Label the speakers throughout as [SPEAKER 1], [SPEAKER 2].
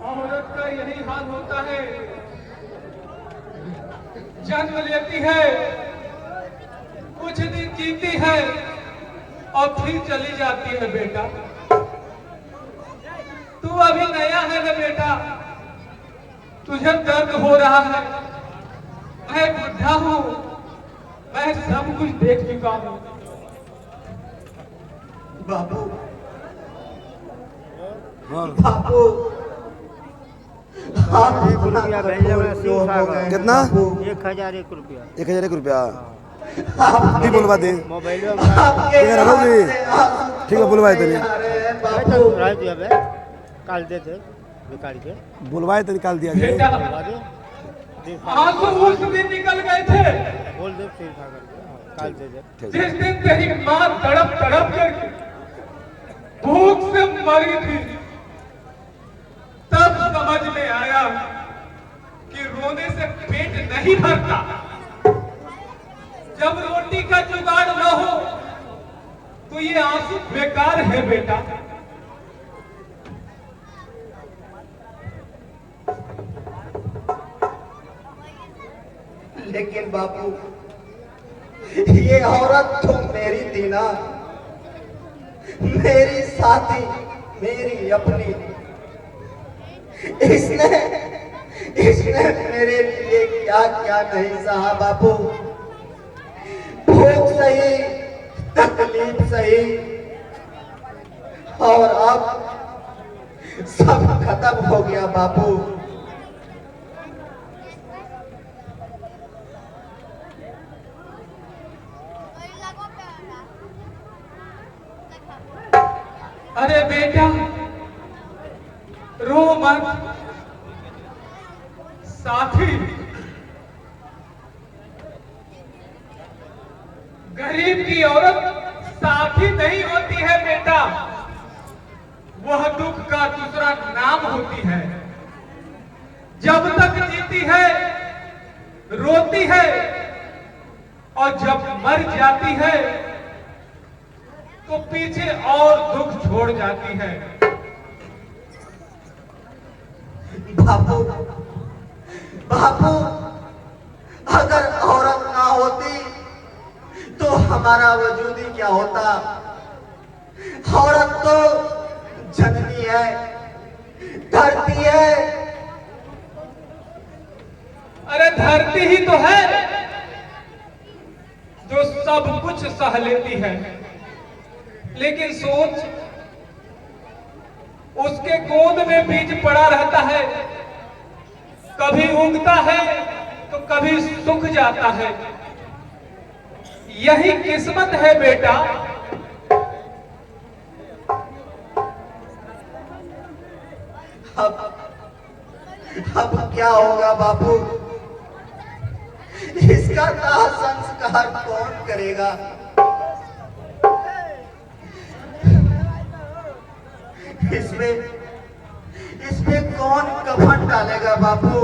[SPEAKER 1] औरत का यही हाल होता है, जन्म लेती है, कुछ दिन जीती है और फिर चली जाती है। बेटा तू अभी नया है ना बेटा, तुझे दर्द हो रहा है। मैं बुढ़ा हूं, मैं सब कुछ देख चुका हूं।
[SPEAKER 2] बाबू
[SPEAKER 3] हाँ
[SPEAKER 2] बाबू आप इतना कठोर क्यों हो गए हैं
[SPEAKER 3] कितना?
[SPEAKER 2] बाबू?
[SPEAKER 4] 1001 रुपया।
[SPEAKER 3] 1001 रुपया
[SPEAKER 2] आपके
[SPEAKER 3] ठीक बोलवा दे।
[SPEAKER 4] मोबाइल में
[SPEAKER 2] आपके
[SPEAKER 3] ठीक है, रखो
[SPEAKER 2] हाथ
[SPEAKER 3] जी।
[SPEAKER 2] से आंसू
[SPEAKER 3] ठीक है,
[SPEAKER 2] क्यों
[SPEAKER 3] बुलवाए
[SPEAKER 2] नहीं
[SPEAKER 3] तेरे।
[SPEAKER 2] आ रहे हैं
[SPEAKER 4] तो
[SPEAKER 2] बाबू?
[SPEAKER 4] रह दिया बे, काल दे दे निकाल के
[SPEAKER 3] बुलवाए तो निकाल दिया जाए।
[SPEAKER 1] बेटा
[SPEAKER 4] बुलवा दे, दिन खा
[SPEAKER 1] आंसू उस दिन निकल गए थे
[SPEAKER 4] बोल दे फिर खा करके काल दे दे।
[SPEAKER 3] ठीक
[SPEAKER 1] जिस दिन तेरी मां तड़प तड़प कर भूख से मरी थी। तब समझ में आया कि रोने से पेट नहीं भरता। जब रोटी का जुगाड़ न हो तो ये आंसू बेकार है बेटा।
[SPEAKER 2] लेकिन बाबू ये औरत तो मेरी थी ना, मेरी साथी, मेरी अपनी। इसने इसने मेरे लिए क्या क्या नहीं सहा बाबू। भूख सही, तकलीफ सही, और अब सब खत्म हो गया बाबू।
[SPEAKER 1] अरे बेटा रो मत। साथी गरीब की औरत साथी नहीं होती है बेटा, वह दुख का दूसरा नाम होती है। जब तक जीती है रोती है, और जब मर जाती है तो पीछे और दुख छोड़ जाती है।
[SPEAKER 2] बापू बापू अगर औरत ना होती तो हमारा वजूद ही क्या होता। औरत तो जननी है, धरती है।
[SPEAKER 1] अरे धरती ही तो है जो सब कुछ सह लेती है, लेकिन सोच उसके गोद में बीज पड़ा रहता है, कभी उगता है तो कभी सूख जाता है। यही किस्मत है बेटा।
[SPEAKER 2] अब क्या होगा बापू? इसका दाह संस्कार कौन करेगा? इसमें कौन कफन डालेगा बापू?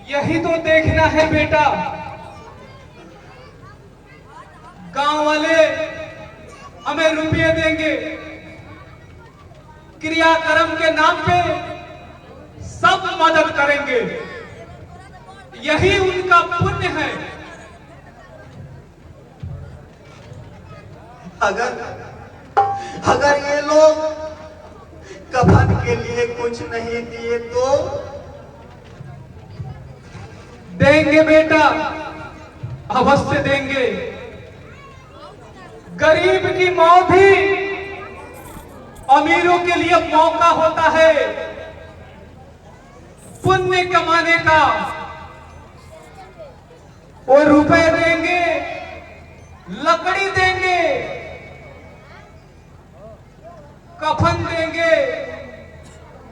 [SPEAKER 1] यही तो देखना है बेटा। गांव वाले हमें रुपये देंगे, क्रियाक्रम के नाम पे सब मदद करेंगे, यही उनका पुण्य है।
[SPEAKER 2] अगर अगर ये लोग कफन के लिए कुछ नहीं दिए तो?
[SPEAKER 1] देंगे बेटा, अवश्य देंगे। गरीब की मौत ही अमीरों के लिए मौका होता है पुण्य कमाने का। वो रुपए देंगे, लकड़ी देंगे, कफन देंगे,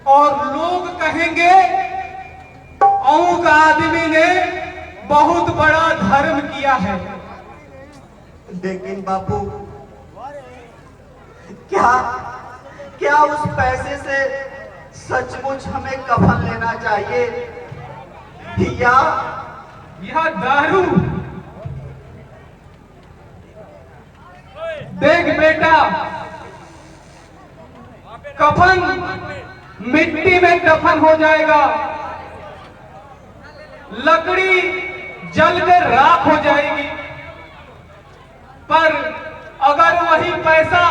[SPEAKER 1] और लोग कहेंगे औंग आदमी ने बहुत बड़ा धर्म किया है।
[SPEAKER 2] लेकिन बापू क्या क्या उस पैसे से सचमुच हमें कफन लेना चाहिए या
[SPEAKER 1] यह दारू। देख बेटा, कफन मिट्टी में दफन हो जाएगा, लकड़ी जल कर राख हो जाएगी, पर अगर वही पैसा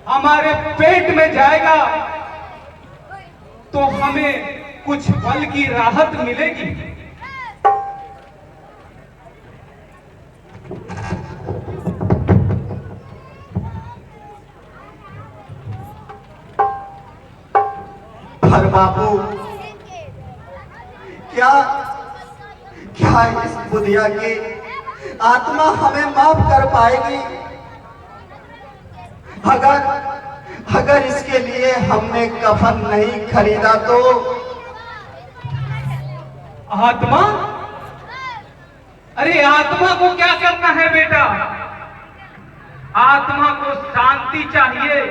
[SPEAKER 1] हमारे पेट में जाएगा तो हमें कुछ पल की राहत मिलेगी।
[SPEAKER 2] पर बापू, क्या क्या इस बुधिया की आत्मा हमें माफ कर पाएगी? अगर इसके लिए हमने कफन नहीं खरीदा तो?
[SPEAKER 1] आत्मा? अरे आत्मा को क्या करना है बेटा? आत्मा को शांति चाहिए,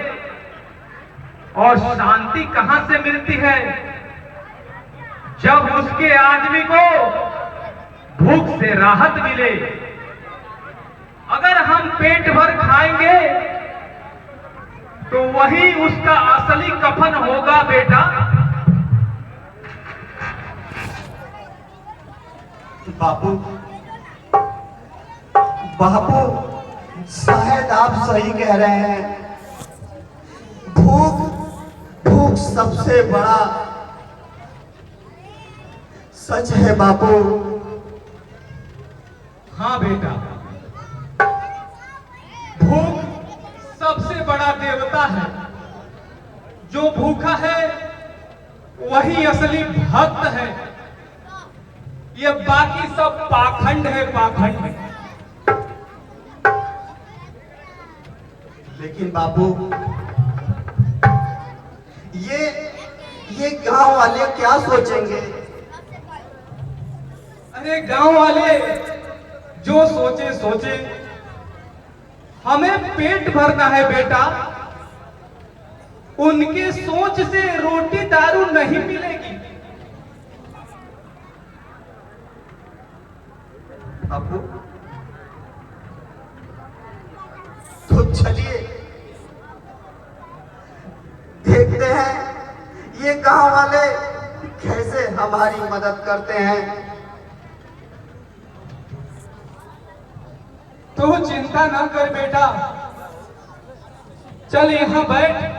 [SPEAKER 1] और शांति कहां से मिलती है? जब उसके आदमी को भूख से राहत मिले। अगर हम पेट भर खाएंगे तो वही उसका असली कफन होगा बेटा।
[SPEAKER 2] बापू, बापू, शायद आप सही कह रहे हैं। भूख भूख सबसे बड़ा सच है बापू।
[SPEAKER 1] हाँ बेटा, भूख सबसे बड़ा देवता है। जो भूखा है वही असली भक्त है। ये बाकी सब पाखंड है, पाखंड।
[SPEAKER 2] लेकिन बापू, ये गांव वाले क्या सोचेंगे?
[SPEAKER 1] अरे गांव वाले जो सोचे सोचे, हमें पेट भरना है बेटा। उनके सोच से रोटी दारू नहीं मिलेगी।
[SPEAKER 2] बापू, तो चलिए देखते हैं ये गांव वाले कैसे हमारी मदद करते हैं।
[SPEAKER 1] तो चिंता ना कर बेटा, चल यहां बैठ।